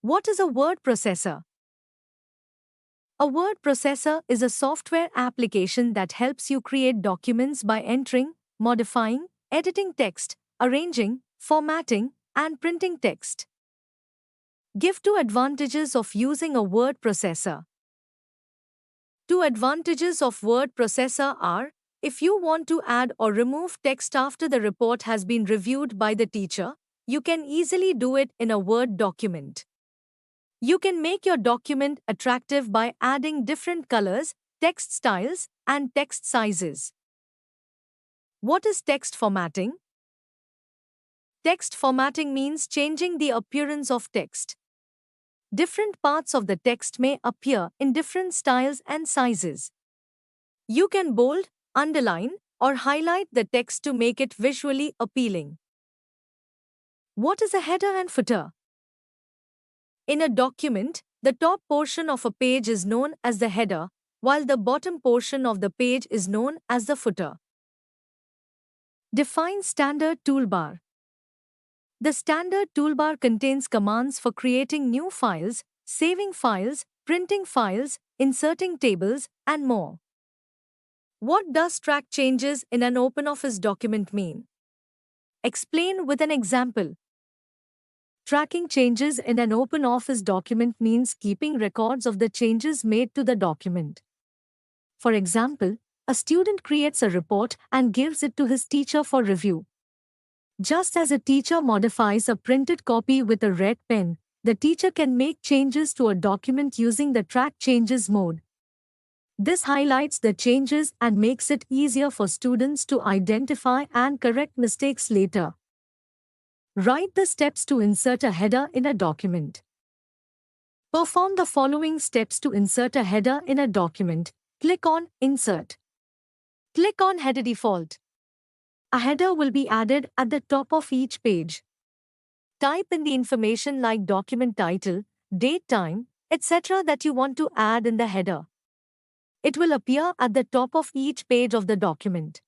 What is a word processor? A word processor is a software application that helps you create documents by entering, modifying, editing text, arranging, formatting, and printing text. Give 2 advantages of using a word processor. 2 advantages of word processor are: if you want to add or remove text after the report has been reviewed by the teacher, you can easily do it in a Word document. You can make your document attractive by adding different colors, text styles, and text sizes. What is text formatting? Text formatting means changing the appearance of text. Different parts of the text may appear in different styles and sizes. You can bold, underline, or highlight the text to make it visually appealing. What is a header and footer? In a document, the top portion of a page is known as the header, while the bottom portion of the page is known as the footer. Define standard toolbar. The standard toolbar contains commands for creating new files, saving files, printing files, inserting tables, and more. What does track changes in an OpenOffice document mean? Explain with an example. Tracking changes in an OpenOffice document means keeping records of the changes made to the document. For example, a student creates a report and gives it to his teacher for review. Just as a teacher modifies a printed copy with a red pen, the teacher can make changes to a document using the Track Changes mode. This highlights the changes and makes it easier for students to identify and correct mistakes later. Write the steps to insert a header in a document. Perform the following steps to insert a header in a document. Click on Insert. Click on Header Default. A header will be added at the top of each page. Type in the information like document title, date, time, etc. that you want to add in the header. It will appear at the top of each page of the document.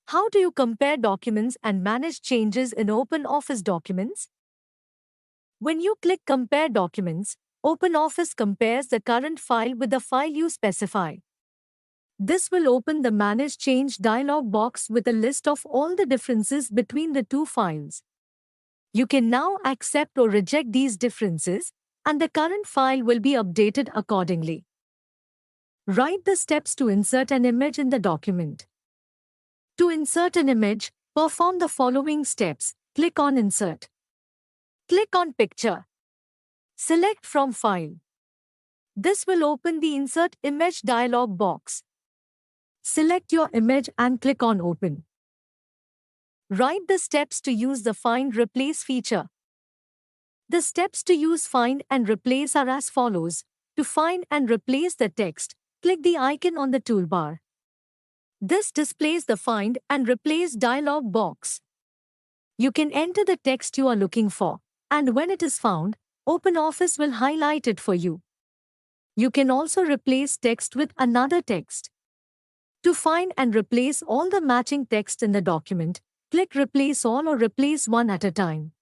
How do you compare documents and manage changes in OpenOffice documents? When you click Compare Documents, OpenOffice compares the current file with the file you specify. This will open the Manage Change dialog box with a list of all the differences between the two files. You can now accept or reject these differences, and the current file will be updated accordingly. Write the steps to insert an image in the document. To insert an image, perform the following steps. Click on Insert. Click on Picture. Select from File. This will open the Insert Image dialog box. Select your image and click on Open. Write the steps to use the Find Replace feature. The steps to use Find and Replace are as follows. To find and replace the text, click the icon on the toolbar. This displays the Find and Replace dialog box. You can enter the text you are looking for, and when it is found, OpenOffice will highlight it for you. You can also replace text with another text. To find and replace all the matching text in the document, click Replace All or Replace One at a time.